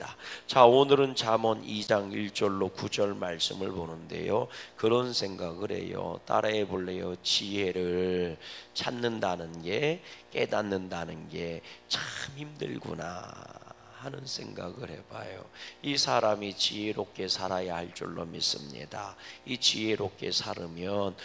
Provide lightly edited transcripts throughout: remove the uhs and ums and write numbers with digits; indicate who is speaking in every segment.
Speaker 1: 말씀입니다. 자, 오늘은 잠언 2장 1절로 9절 말씀을 보는데요, 그런 생각을 해요. 따라해 볼래요? 지혜를 찾는다는 게, 깨닫는다는 게 참 힘들구나 하는 생각을 해봐요. 이 사람이 지혜롭게 살아야 할 줄로 믿습니다. 이 지혜롭게 살으면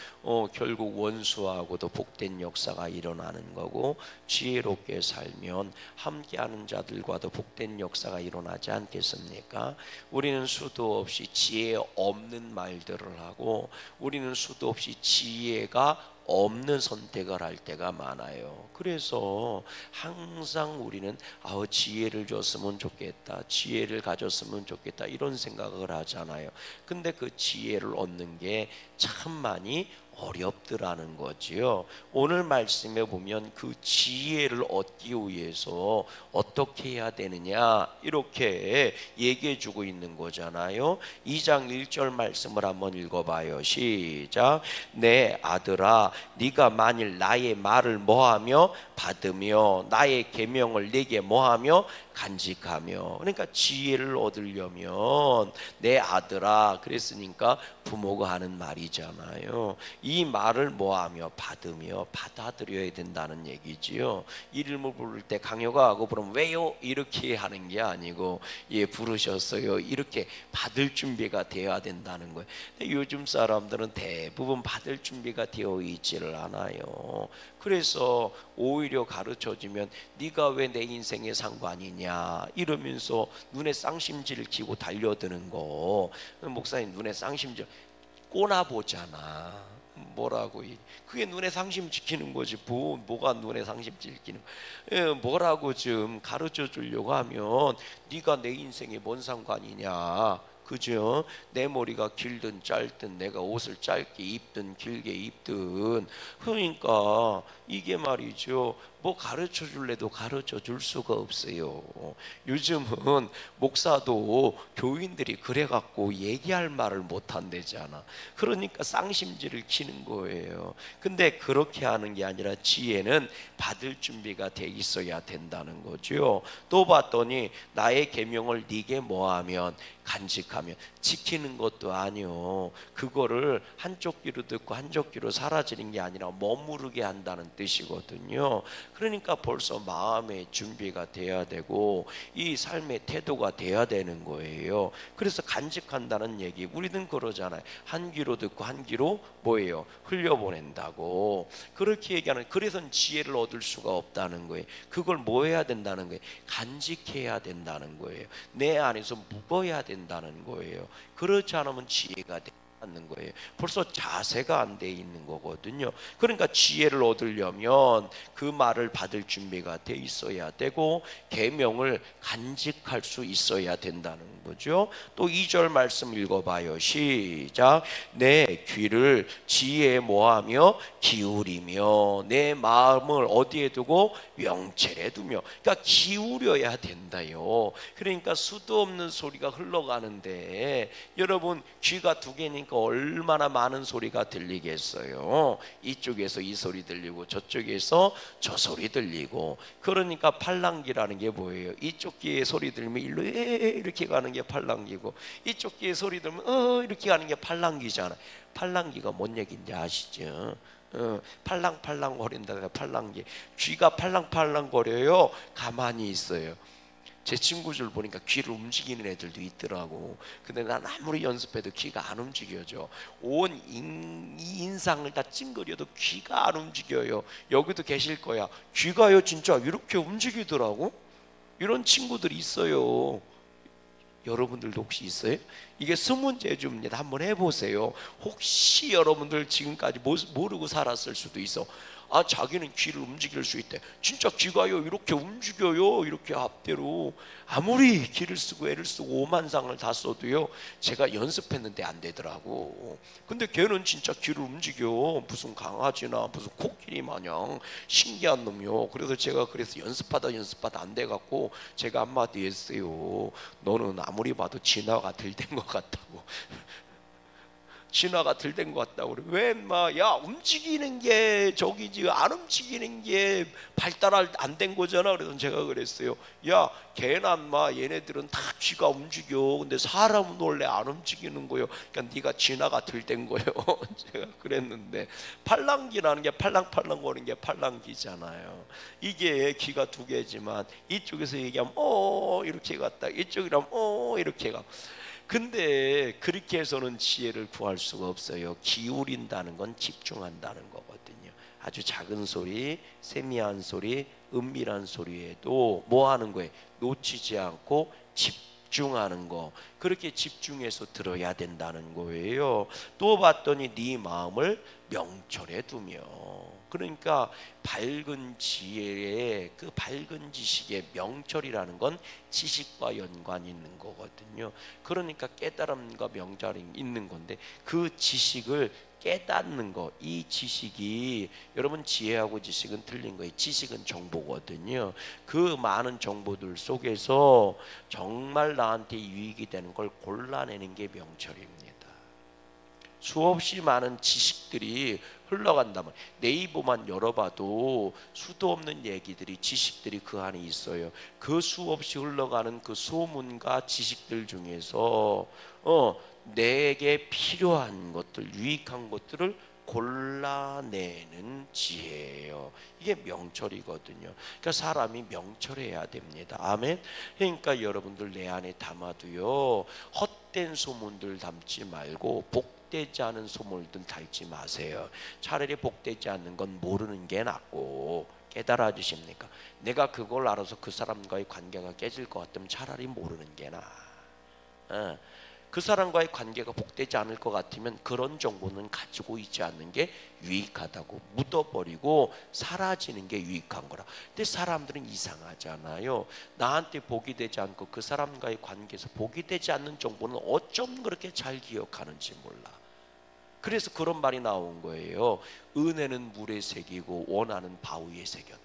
Speaker 1: 결국 원수하고도 복된 역사가 일어나는 거고, 지혜롭게 살면 함께하는 자들과도 복된 역사가 일어나지 않겠습니까? 우리는 수도 없이 지혜 없는 말들을 하고, 우리는 수도 없이 지혜가 없는 선택을 할 때가 많아요. 그래서 항상 우리는 지혜를 줬으면 좋겠다, 지혜를 가졌으면 좋겠다, 이런 생각을 하잖아요. 근데 그 지혜를 얻는 게 참 많이 어렵더라는 거지요. 오늘 말씀에 보면 그 지혜를 얻기 위해서 어떻게 해야 되느냐, 이렇게 얘기해 주고 있는 거잖아요. 2장 1절 말씀을 한번 읽어봐요. 시작. 내 아들아, 네가 만일 나의 말을 뭐하며 받으며 나의 계명을 네게 뭐하며 간직하며. 그러니까 지혜를 얻으려면 내 아들아, 그랬으니까 부모가 하는 말이잖아요. 이 말을 뭐하며 받으며 받아들여야 된다는 얘기지요. 이름을 부를 때 강요가 하고 부르면 왜요? 이렇게 하는 게 아니고, 예, 부르셨어요, 이렇게 받을 준비가 되어야 된다는 거예요. 근데 요즘 사람들은 대부분 받을 준비가 되어 있지를 않아요. 그래서 오히려 가르쳐주면 네가 왜 내 인생의 상관이냐 이러면서 눈에 쌍심지를 끼고 달려드는 거. 목사님, 눈에 쌍심지 꼬나보잖아. 뭐라고, 그게 눈에 상심 지키는 거지. 뭐가 눈에 상심 지키는 거야. 뭐라고 좀 가르쳐 주려고 하면 네가 내 인생에 뭔 상관이냐, 그죠? 내 머리가 길든 짧든, 내가 옷을 짧게 입든 길게 입든, 그러니까 이게 말이죠, 뭐 가르쳐 줄래도 가르쳐 줄 수가 없어요. 요즘은 목사도 교인들이 그래갖고 얘기할 말을 못한대잖아. 그러니까 쌍심지를 키는 거예요. 근데 그렇게 하는 게 아니라 지혜는 받을 준비가 돼 있어야 된다는 거죠. 또 봤더니 나의 계명을 네게 뭐하면 간직하면, 지키는 것도 아니요, 그거를 한쪽 귀로 듣고 한쪽 귀로 사라지는 게 아니라 머무르게 한다는 뜻이거든요. 그러니까 벌써 마음의 준비가 돼야 되고 이 삶의 태도가 돼야 되는 거예요. 그래서 간직한다는 얘기, 우리는 그러잖아요. 한 귀로 듣고 한 귀로 뭐예요? 흘려보낸다고. 그렇게 얘기하는, 그래서 지혜를 얻을 수가 없다는 거예요. 그걸 뭐 해야 된다는 거예요? 간직해야 된다는 거예요. 내 안에서 묵어야 된다는 거예요. 그렇지 않으면 지혜가 않는 거예요. 벌써 자세가 안 돼 있는 거거든요. 그러니까 지혜를 얻으려면 그 말을 받을 준비가 돼 있어야 되고 계명을 간직할 수 있어야 된다는 거죠. 또 2절 말씀 읽어봐요. 시작. 내 귀를 지혜에 뭐하며 기울이며 내 마음을 어디에 두고 명철에 두며. 그러니까 기울여야 된다요. 그러니까 수도 없는 소리가 흘러가는데 여러분, 귀가 두 개니까 얼마나 많은 소리가 들리겠어요. 이쪽에서 이 소리 들리고 저쪽에서 저 소리 들리고. 그러니까 팔랑귀라는 게 뭐예요? 이쪽 귀에 소리 들으면 일로 이렇게 가는 게 팔랑귀고, 이쪽 귀에 소리 들으면 이렇게 가는 게 팔랑귀잖아요. 팔랑귀가 뭔 얘기인지 아시죠? 팔랑팔랑 거린다. 팔랑귀. 귀가 팔랑팔랑 거려요? 가만히 있어요. 제 친구들 보니까 귀를 움직이는 애들도 있더라고. 근데 난 아무리 연습해도 귀가 안 움직여져. 온 인상을 다 찡그려도 귀가 안 움직여요. 여기도 계실 거야. 귀가요 진짜 이렇게 움직이더라고. 이런 친구들이 있어요. 여러분들도 혹시 있어요? 이게 수문제주입니다. 한번 해보세요. 혹시 여러분들 지금까지 모르고 살았을 수도 있어. 자기는 귀를 움직일 수 있대. 진짜 귀가요 이렇게 움직여요. 이렇게 앞뒤로. 아무리 귀를 쓰고 애를 쓰고 오만상을 다 써도요, 제가 연습했는데 안 되더라고. 근데 걔는 진짜 귀를 움직여. 무슨 강아지나 무슨 코끼리 마냥 신기한 놈이요. 그래서 제가 연습하다 안 돼갖고 제가 한마디 했어요. 너는 아무리 봐도 진화가 덜 된 것 같다고. 진화가 덜 된 것 같다고 그래. 왜 막 야 움직이는 게 저기지 안 움직이는 게 발달 안 된 거잖아. 그래서 제가 그랬어요. 야 개나 마 얘네들은 다 쥐가 움직여. 근데 사람은 원래 안 움직이는 거요. 그러니까 네가 진화가 덜 된 거예요. 제가 그랬는데 팔랑귀라는 게 팔랑팔랑 거리는 게 팔랑귀잖아요. 이게 귀가 두 개지만 이쪽에서 얘기하면 이렇게 갔다 이쪽이라면 이렇게 가. 근데 그렇게 해서는 지혜를 구할 수가 없어요. 기울인다는 건 집중한다는 거거든요. 아주 작은 소리, 세미한 소리, 은밀한 소리에도 뭐 하는 거예요? 놓치지 않고 집중하는 거. 그렇게 집중해서 들어야 된다는 거예요. 또 봤더니 네 마음을 명철에 두며. 그러니까 밝은 지혜의 그 밝은 지식의 명철이라는 건 지식과 연관이 있는 거거든요. 그러니까 깨달음과 명철이 있는 건데 그 지식을 깨닫는 거, 이 지식이 여러분 지혜하고 지식은 틀린 거예요. 지식은 정보거든요. 그 많은 정보들 속에서 정말 나한테 유익이 되는 걸 골라내는 게 명철입니다. 수없이 많은 지식들이 흘러간다면 네이버만 열어봐도 수도 없는 얘기들이 지식들이 그 안에 있어요. 그 수없이 흘러가는 그 소문과 지식들 중에서 내게 필요한 것들, 유익한 것들을 골라내는 지혜예요. 이게 명철이거든요. 그러니까 사람이 명철해야 됩니다. 아멘. 그러니까 여러분들 내 안에 담아도요, 헛된 소문들 담지 말고 복되지 않은 소문들 담지 마세요. 차라리 복되지 않는 건 모르는 게 낫고, 깨달아 주십니까? 내가 그걸 알아서 그 사람과의 관계가 깨질 것 같으면 차라리 모르는 게 나아. 그 사람과의 관계가 복되지 않을 것 같으면 그런 정보는 가지고 있지 않는 게 유익하다고, 묻어버리고 사라지는 게 유익한 거라. 근데 사람들은 이상하잖아요. 나한테 복이 되지 않고 그 사람과의 관계에서 복이 되지 않는 정보는 어쩜 그렇게 잘 기억하는지 몰라. 그래서 그런 말이 나온 거예요. 은혜는 물에 새기고 원하는 바위에 새겼다.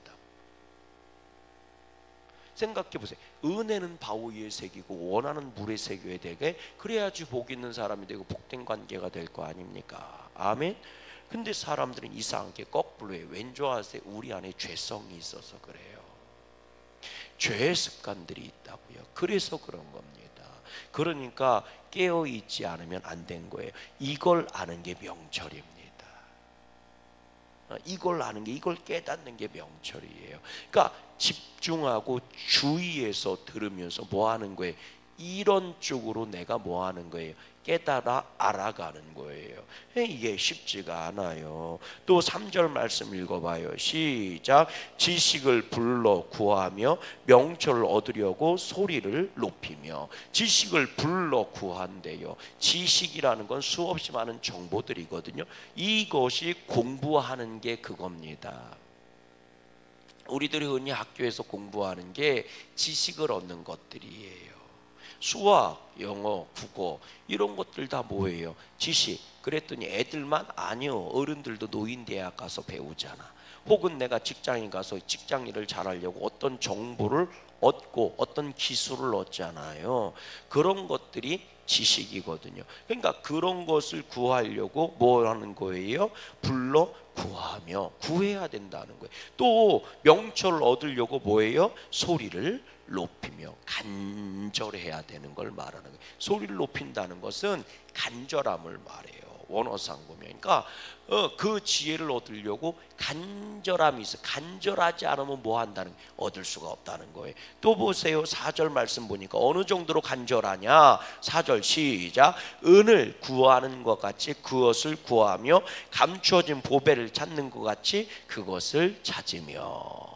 Speaker 1: 생각해 보세요. 은혜는 바위 위에 새기고 원하는 물에 새겨야 되게, 그래야지 복 있는 사람이 되고 복된 관계가 될 거 아닙니까? 아멘. 근데 사람들은 이상하게 거꾸로 해요. 왠 줄 아세요? 우리 안에 죄성이 있어서 그래요. 죄의 습관들이 있다고요. 그래서 그런 겁니다. 그러니까 깨어있지 않으면 안 된 거예요. 이걸 아는 게 명철입니다. 이걸 아는 게, 이걸 깨닫는 게 명철이에요. 그러니까 집중하고 주의해서 들으면서 뭐 하는 거예요? 이런 쪽으로 내가 뭐 하는 거예요? 깨달아 알아가는 거예요. 이게 쉽지가 않아요. 또 3절 말씀 읽어봐요. 시작. 지식을 불러 구하며 명철을 얻으려고 소리를 높이며. 지식을 불러 구한대요. 지식이라는 건 수없이 많은 정보들이거든요. 이것이 공부하는 게 그겁니다. 우리들이 흔히 학교에서 공부하는 게 지식을 얻는 것들이에요. 수학, 영어, 국어 이런 것들 다 뭐예요? 지식. 그랬더니 애들만? 아니요. 어른들도 노인대학 가서 배우잖아. 혹은 내가 직장에 가서 직장 일을 잘하려고 어떤 정보를 얻고 어떤 기술을 얻잖아요. 그런 것들이 지식이거든요. 그러니까 그런 것을 구하려고 뭐 하는 거예요? 불러 구하며, 구해야 된다는 거예요. 또 명철을 얻으려고 뭐예요? 소리를 높이며 간절해야 되는 걸 말하는 거예요. 소리를 높인다는 것은 간절함을 말해요. 원어상 보면. 그러니까 그 지혜를 얻으려고 간절함이 있어. 간절하지 않으면 뭐 한다는 거예요? 얻을 수가 없다는 거예요. 또 보세요. 4절 말씀 보니까 어느 정도로 간절하냐? 4절 시작. 은을 구하는 것 같이 그것을 구하며 감추어진 보배를 찾는 것 같이 그것을 찾으며.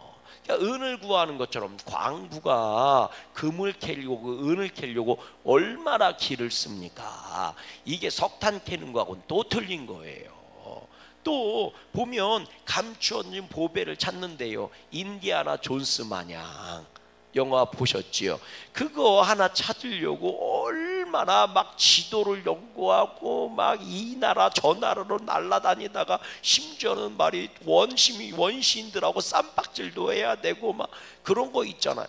Speaker 1: 그러니까 은을 구하는 것처럼 광부가 금을 캐려고, 은을 캐려고 얼마나 길을 씁니까? 이게 석탄 캐는 거하고는 또 틀린 거예요. 또 보면 감추어진 보배를 찾는데요, 인디아나 존스 마냥 영화 보셨지요? 그거 하나 찾으려고 얼마나 막 지도를 연구하고 막 이 나라 저 나라로 날아다니다가 심지어는 원시인들하고 쌈박질도 해야 되고 막 그런 거 있잖아요.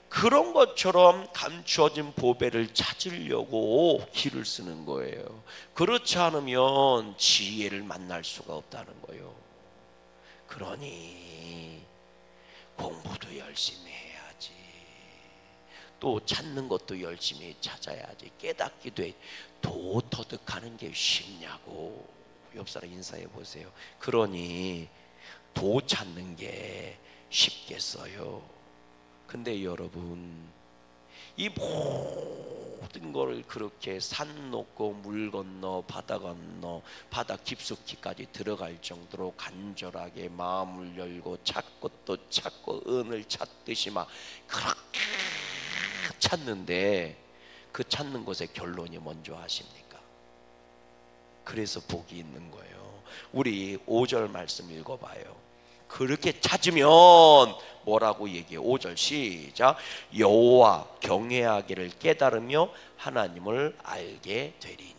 Speaker 1: 그런 것처럼 감추어진 보배를 찾으려고 길을 쓰는 거예요. 그렇지 않으면 지혜를 만날 수가 없다는 거예요. 그러니 공부도 열심히 해야지, 또 찾는 것도 열심히 찾아야지, 깨닫기도 해. 도 터득하는 게 쉽냐고. 옆 사람 인사해 보세요. 그러니 도 찾는 게 쉽겠어요? 근데 여러분, 이 모든 걸 그렇게 산 넘고 물 건너 바다 건너 바다 깊숙이까지 들어갈 정도로 간절하게 마음을 열고 찾고 또 찾고 은을 찾듯이 막 그렇게 찾는데, 그 찾는 것의 결론이 뭔지 아십니까? 그래서 복이 있는 거예요. 우리 5절 말씀 읽어봐요. 그렇게 찾으면 뭐라고 얘기해요? 5절 시작. 여호와 경외하기를 깨달으며 하나님을 알게 되리니.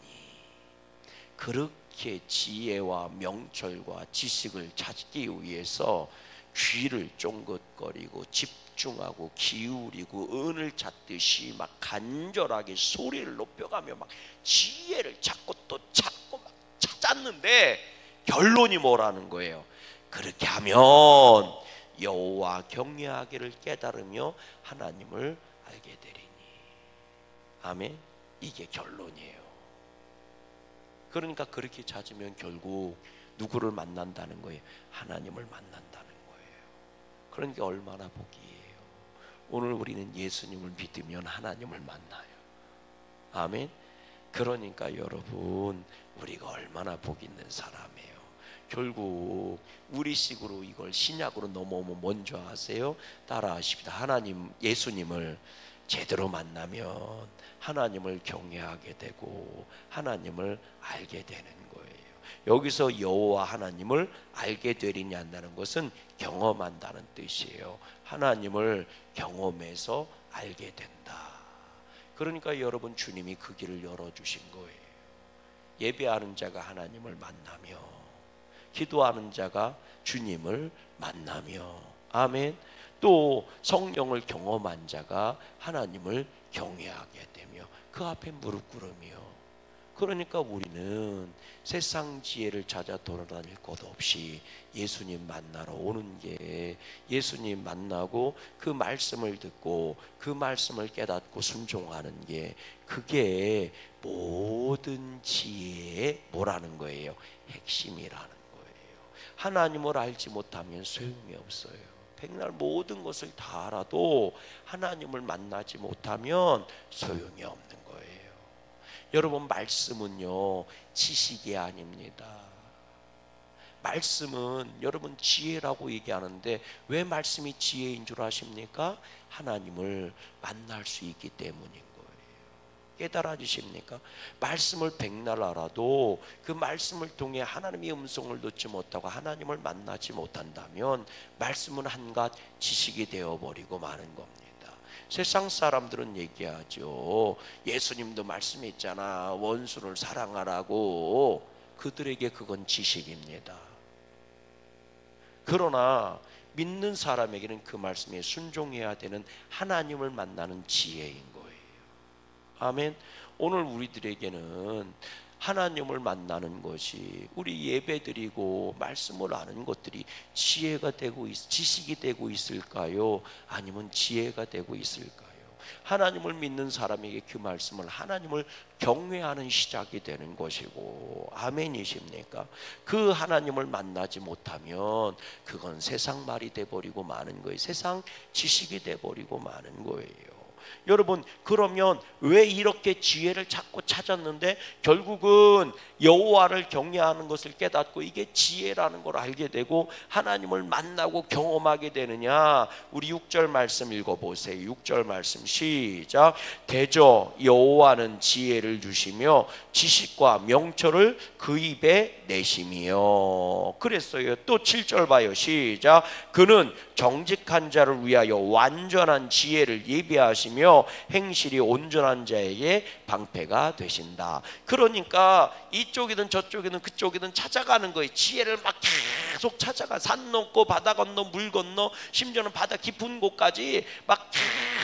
Speaker 1: 그렇게 지혜와 명철과 지식을 찾기 위해서 귀를 쫑긋거리고 집중하고 기울이고 은을 찾듯이 막 간절하게 소리를 높여가며 막 지혜를 찾고 또 찾고 막 찾았는데, 결론이 뭐라는 거예요? 그렇게 하면 여호와 경외하기를 깨달으며 하나님을 알게 되리니. 아멘. 이게 결론이에요. 그러니까 그렇게 찾으면 결국 누구를 만난다는 거예요? 하나님을 만난다는 거예요. 그러니까 얼마나 복이에요. 오늘 우리는 예수님을 믿으면 하나님을 만나요. 아멘. 그러니까 여러분, 우리가 얼마나 복 있는 사람이에요. 결국 우리식으로 이걸 신약으로 넘어오면 뭔지 아세요? 따라하십시다. 하나님, 예수님을 제대로 만나면 하나님을 경외하게 되고 하나님을 알게 되는 거예요. 여기서 여호와 하나님을 알게 되리니 한다는 것은 경험한다는 뜻이에요. 하나님을 경험해서 알게 된다. 그러니까 여러분, 주님이 그 길을 열어주신 거예요. 예배하는 자가 하나님을 만나며, 기도하는 자가 주님을 만나며, 아멘. 또 성령을 경험한 자가 하나님을 경외하게 되며 그 앞에 무릎 꿇으며. 그러니까 우리는 세상 지혜를 찾아 돌아다닐 것 없이 예수님 만나러 오는 게, 예수님 만나고 그 말씀을 듣고 그 말씀을 깨닫고 순종하는 게, 그게 모든 지혜의 뭐라는 거예요? 핵심이라는 거예요. 하나님을 알지 못하면 소용이 없어요. 백날 모든 것을 다 알아도 하나님을 만나지 못하면 소용이 없는 거예요. 여러분, 말씀은요, 지식이 아닙니다. 말씀은 여러분 지혜라고 얘기하는데 왜 말씀이 지혜인 줄 아십니까? 하나님을 만날 수 있기 때문인 거예요. 깨달아지십니까? 말씀을 백날 알아도 그 말씀을 통해 하나님의 음성을 듣지 못하고 하나님을 만나지 못한다면 말씀은 한갓 지식이 되어버리고 마는 겁니다. 세상 사람들은 얘기하죠. 예수님도 말씀했잖아, 원수를 사랑하라고. 그들에게 그건 지식입니다. 그러나 믿는 사람에게는 그 말씀에 순종해야 되는 하나님을 만나는 지혜인 거예요. 아멘. 오늘 우리들에게는 하나님을 만나는 것이, 우리 예배드리고 말씀을 아는 것들이 지혜가 되고 지식이 되고 있을까요? 아니면 지혜가 되고 있을까요? 하나님을 믿는 사람에게 그 말씀을 하나님을 경외하는 시작이 되는 것이고, 아멘이십니까? 그 하나님을 만나지 못하면 그건 세상 말이 돼버리고 마는 거예요. 세상 지식이 돼버리고 마는 거예요. 여러분, 그러면 왜 이렇게 지혜를 찾고 찾았는데 결국은 여호와를 경외하는 것을 깨닫고 이게 지혜라는 걸 알게 되고 하나님을 만나고 경험하게 되느냐? 우리 6절 말씀 읽어보세요. 6절 말씀 시작. 대저 여호와는 지혜를 주시며 지식과 명철을 그 입에 내심이요. 그랬어요. 또 7절 봐요. 시작. 그는 정직한 자를 위하여 완전한 지혜를 예비하시며 행실이 온전한 자에게 방패가 되신다. 그러니까 이쪽이든 저쪽이든 그쪽이든 찾아가는 거예요. 지혜를 막 계속 찾아가. 산 넘고 바다 건너 물 건너 심지어는 바다 깊은 곳까지 막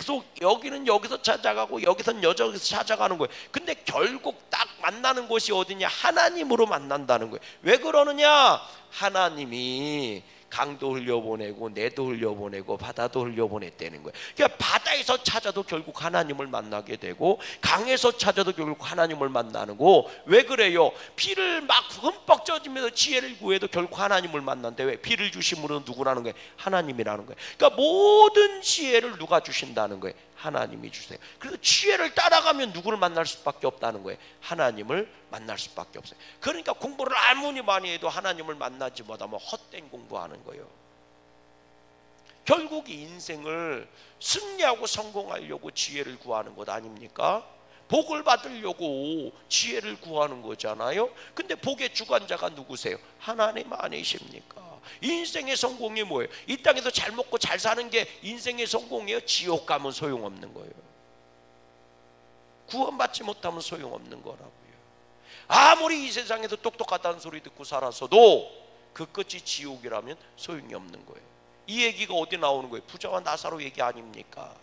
Speaker 1: 계속 여기는 여기서 찾아가고 여기선 여기서 찾아가는 거예요. 근데 결국 딱 만나는 곳이 어디냐? 하나님으로 만난다는 거예요. 왜 그러느냐? 하나님이 강도 흘려보내고 내도 흘려보내고 바다도 흘려보냈다는 거예요. 그러니까 바다에서 찾아도 결국 하나님을 만나게 되고 강에서 찾아도 결국 하나님을 만나는 거. 왜 그래요? 피를 막 흠뻑 젖으면서 지혜를 구해도 결국 하나님을 만난대. 왜? 피를 주심으로 누구라는 거예요? 하나님이라는 거예요. 그러니까 모든 지혜를 누가 주신다는 거예요? 하나님이 주세요. 그래서 지혜를 따라가면 누구를 만날 수밖에 없다는 거예요? 하나님을 만날 수밖에 없어요. 그러니까 공부를 아무리 많이 해도 하나님을 만나지 못하면 헛된 공부하는 거예요. 결국 인생을 승리하고 성공하려고 지혜를 구하는 것 아닙니까? 복을 받으려고 지혜를 구하는 거잖아요. 근데 복의 주관자가 누구세요? 하나님 아니십니까? 인생의 성공이 뭐예요? 이 땅에서 잘 먹고 잘 사는 게 인생의 성공이에요? 지옥 가면 소용없는 거예요. 구원받지 못하면 소용없는 거라고요. 아무리 이 세상에서 똑똑하다는 소리 듣고 살았어도 그 끝이 지옥이라면 소용이 없는 거예요. 이 얘기가 어디 나오는 거예요? 부자와 나사로 얘기 아닙니까?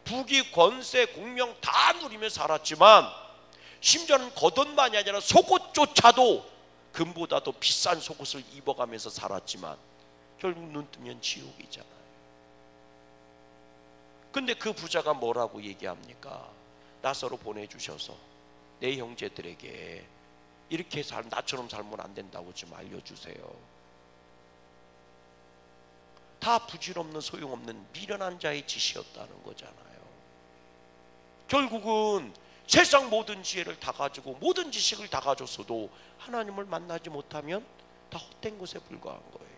Speaker 1: 부귀 권세 공명 다 누리며 살았지만 심지어는 겉옷만이 아니라 속옷조차도 금보다도 비싼 속옷을 입어가면서 살았지만 결국 눈 뜨면 지옥이잖아요. 근데 그 부자가 뭐라고 얘기합니까? 나사로 보내주셔서 내 형제들에게 이렇게 나처럼 살면 안 된다고 좀 알려주세요. 다 부질없는 소용없는 미련한 자의 짓이었다는 거잖아요. 결국은 세상 모든 지혜를 다 가지고 모든 지식을 다 가졌어도 하나님을 만나지 못하면 다 헛된 것에 불과한 거예요.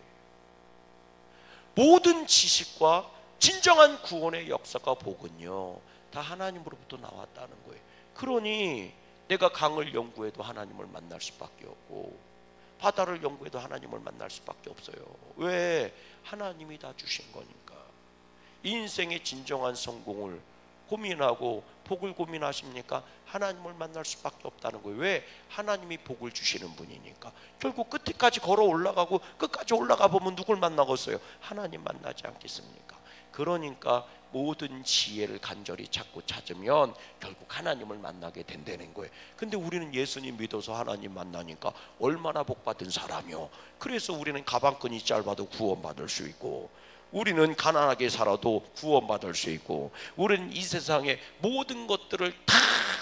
Speaker 1: 모든 지식과 진정한 구원의 역사가 복은요 다 하나님으로부터 나왔다는 거예요. 그러니 내가 강을 연구해도 하나님을 만날 수밖에 없고 바다를 연구해도 하나님을 만날 수밖에 없어요. 왜? 하나님이 다 주신 거니까. 인생의 진정한 성공을 고민하고 복을 고민하십니까? 하나님을 만날 수밖에 없다는 거예요. 왜? 하나님이 복을 주시는 분이니까. 결국 끝까지 걸어 올라가고 끝까지 올라가 보면 누굴 만나겠어요? 하나님 만나지 않겠습니까? 그러니까 모든 지혜를 간절히 찾고 찾으면 결국 하나님을 만나게 된다는 거예요. 근데 우리는 예수님 믿어서 하나님 만나니까 얼마나 복받은 사람이요. 그래서 우리는 가방끈이 짧아도 구원받을 수 있고, 우리는 가난하게 살아도 구원받을 수 있고, 우리는 이 세상의 모든 것들을 다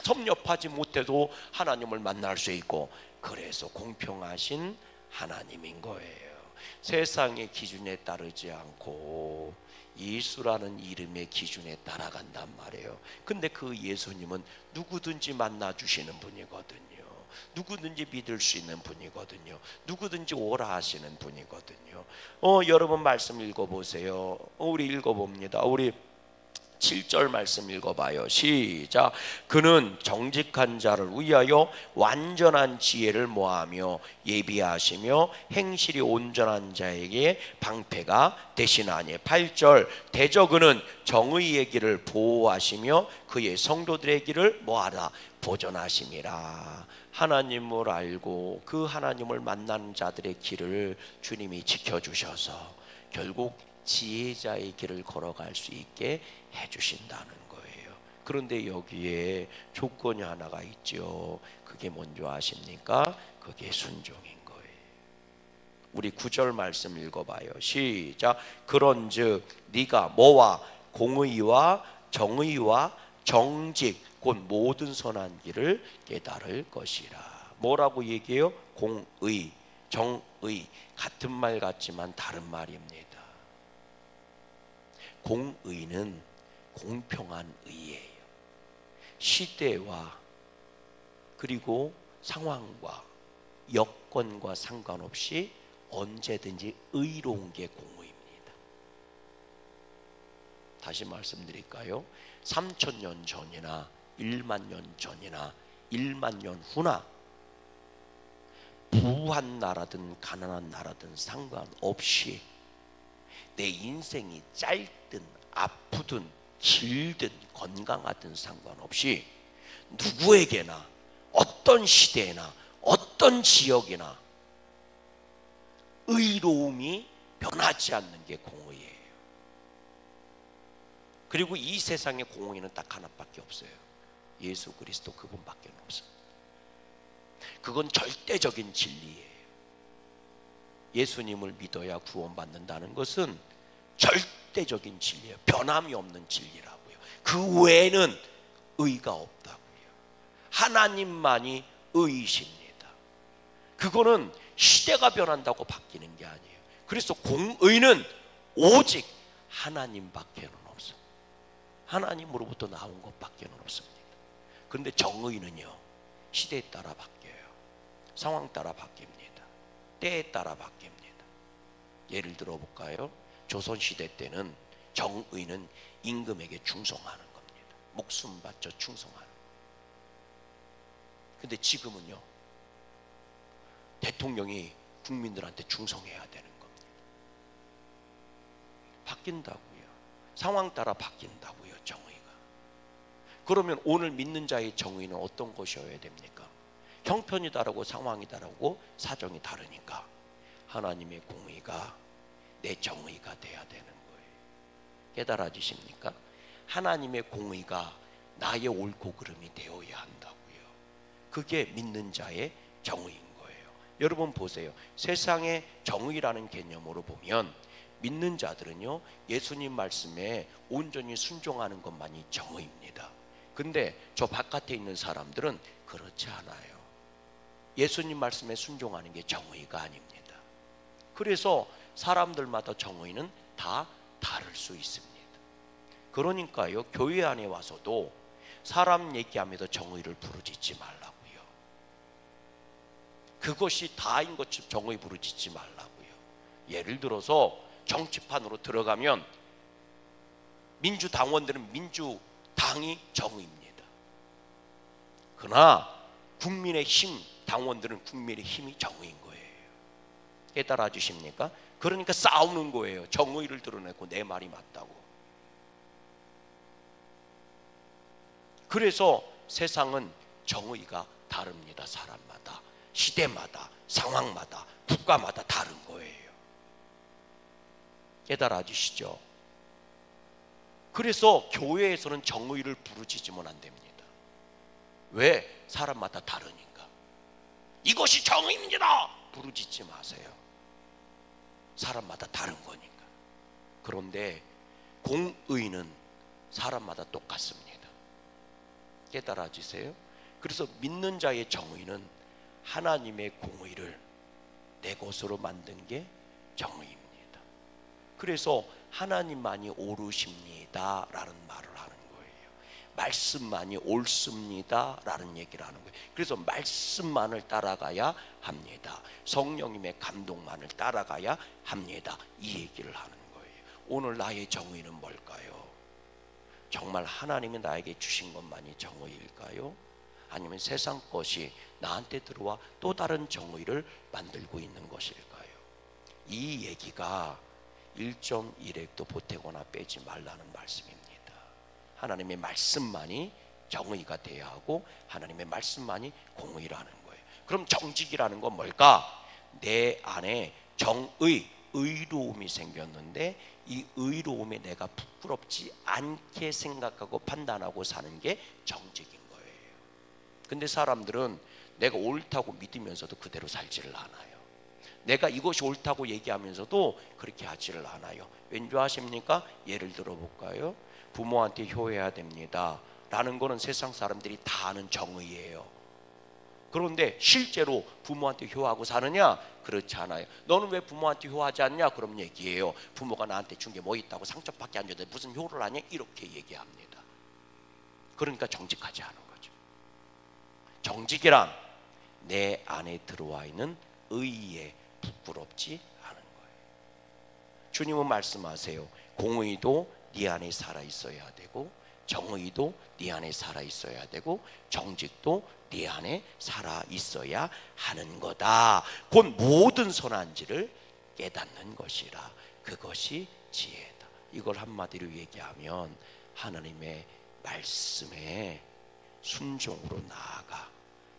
Speaker 1: 섭렵하지 못해도 하나님을 만날 수 있고, 그래서 공평하신 하나님인 거예요. 세상의 기준에 따르지 않고 예수라는 이름의 기준에 따라간단 말이에요. 근데 그 예수님은 누구든지 만나주시는 분이거든요. 누구든지 믿을 수 있는 분이거든요. 누구든지 오라 하시는 분이거든요. 여러분 말씀 읽어보세요. 우리 읽어봅니다. 우리 7절 말씀 읽어봐요. 시작. 그는 정직한 자를 위하여 완전한 지혜를 모하며 예비하시며 행실이 온전한 자에게 방패가 되시나니. 8절. 대저 그는 정의의 길을 보호하시며 그의 성도들의 길을 뭐하라? 보존하심이라. 하나님을 알고 그 하나님을 만나는 자들의 길을 주님이 지켜주셔서 결국 지혜자의 길을 걸어갈 수 있게 해주신다는 거예요. 그런데 여기에 조건이 하나가 있죠. 그게 뭔지 아십니까? 그게 순종인 거예요. 우리 9절 말씀 읽어봐요. 시작. 그런즉 네가 뭐와 공의와 정의와 정직 곧 모든 선한 길을 깨달을 것이라. 뭐라고 얘기해요? 공의, 정의, 같은 말 같지만 다른 말입니다. 공의는 공평한 의예요. 시대와 그리고 상황과 여건과 상관없이 언제든지 의로운 게 공의입니다. 다시 말씀드릴까요? 3,000년 전이나 1만 년 전이나 1만 년 후나 부한 나라든 가난한 나라든 상관없이 내 인생이 짧든 아프든 길든 건강하든 상관없이 누구에게나 어떤 시대나 어떤 지역이나 의로움이 변하지 않는 게 공의예요. 그리고 이 세상의 공의는 딱 하나밖에 없어요. 예수 그리스도 그분밖에 없습니다. 그건 절대적인 진리예요. 예수님을 믿어야 구원받는다는 것은 절대적인 진리예요. 변함이 없는 진리라고요. 그 외에는 의가 없다고요. 하나님만이 의이십니다. 그거는 시대가 변한다고 바뀌는 게 아니에요. 그래서 공의는 오직 하나님밖에는 없어요. 하나님으로부터 나온 것밖에는 없습니다. 그런데 정의는요, 시대에 따라 바뀌어요. 상황 따라 바뀝니다. 때에 따라 바뀝니다. 예를 들어 볼까요? 조선시대 때는 정의는 임금에게 충성하는 겁니다. 목숨 바쳐 충성하는. 근데 지금은요, 대통령이 국민들한테 충성해야 되는 겁니다. 바뀐다고요. 상황 따라 바뀐다고요, 정의가. 그러면 오늘 믿는 자의 정의는 어떤 것이어야 됩니까? 형편이 다르고 상황이 다르고 사정이 다르니까 하나님의 공의가 내 정의가 돼야 되는 거예요. 깨달아지십니까? 하나님의 공의가 나의 옳고 그름이 되어야 한다고요. 그게 믿는 자의 정의인 거예요. 여러분 보세요. 세상의 정의라는 개념으로 보면 믿는 자들은요, 예수님 말씀에 온전히 순종하는 것만이 정의입니다. 근데 저 바깥에 있는 사람들은 그렇지 않아요. 예수님 말씀에 순종하는 게 정의가 아닙니다. 그래서 사람들마다 정의는 다 다를 수 있습니다. 그러니까요, 교회 안에 와서도 사람 얘기하면서 정의를 부르짖지 말라고요. 그것이 다인 것처럼 정의 부르짖지 말라고요. 예를 들어서 정치판으로 들어가면 민주당원들은 민주당이 정의입니다. 그러나 국민의힘 당원들은 국민의힘이 정의인 거예요. 깨달아 주십니까? 그러니까 싸우는 거예요. 정의를 드러내고 내 말이 맞다고. 그래서 세상은 정의가 다릅니다. 사람마다, 시대마다, 상황마다, 국가마다 다른 거예요. 깨달아 주시죠? 그래서 교회에서는 정의를 부르짖으면 안 됩니다. 왜? 사람마다 다르니까. 이것이 정의입니다! 부르짖지 마세요. 사람마다 다른 거니까. 그런데 공의는 사람마다 똑같습니다. 깨달아지세요? 그래서 믿는 자의 정의는 하나님의 공의를 내 것으로 만든 게 정의입니다. 그래서 하나님만이 옳으십니다 라는 말을 하는 거예요. 말씀만이 옳습니다 라는 얘기를 하는 거예요. 그래서 말씀만을 따라가야 합니다. 성령님의 감동만을 따라가야 합니다. 이 얘기를 하는 거예요. 오늘 나의 정의는 뭘까요? 정말 하나님이 나에게 주신 것만이 정의일까요? 아니면 세상 것이 나한테 들어와 또 다른 정의를 만들고 있는 것일까요? 이 얘기가 1.1획도 보태거나 빼지 말라는 말씀입니다. 하나님의 말씀만이 정의가 돼야 하고 하나님의 말씀만이 공의라는 거예요. 그럼 정직이라는 건 뭘까? 내 안에 정의, 의로움이 생겼는데 이 의로움에 내가 부끄럽지 않게 생각하고 판단하고 사는 게 정직인 거예요. 근데 사람들은 내가 옳다고 믿으면서도 그대로 살지를 않아요. 내가 이것이 옳다고 얘기하면서도 그렇게 하지를 않아요. 왠지 아십니까? 예를 들어 볼까요? 부모한테 효해야 됩니다 라는 거는 세상 사람들이 다 아는 정의예요. 그런데 실제로 부모한테 효하고 사느냐? 그렇지 않아요. 너는 왜 부모한테 효하지 않냐? 그럼 얘기해요. 부모가 나한테 준 게 뭐 있다고 상처밖에 안 줬는데 무슨 효를 하냐? 이렇게 얘기합니다. 그러니까 정직하지 않은 거죠. 정직이란 내 안에 들어와 있는 의에 부끄럽지 않은 거예요. 주님은 말씀하세요. 공의도 네 안에 살아 있어야 되고 정의도 네 안에 살아 있어야 되고 정직도 네 안에 살아 있어야 하는 거다. 곧 모든 선한지를 깨닫는 것이라. 그것이 지혜다. 이걸 한마디로 얘기하면 하나님의 말씀에 순종으로 나아가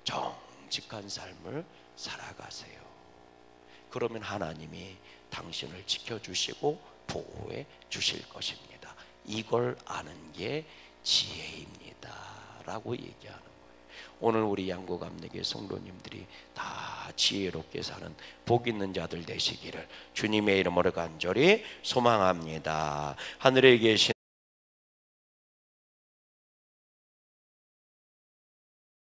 Speaker 1: 정직한 삶을 살아가세요. 그러면 하나님이 당신을 지켜주시고 보호해 주실 것입니다. 이걸 아는 게 지혜입니다 라고 얘기하는 거예요. 오늘 우리 양구감리교 성도님들이 다 지혜롭게 사는 복 있는 자들 되시기를 주님의 이름으로 간절히 소망합니다. 하늘에 계신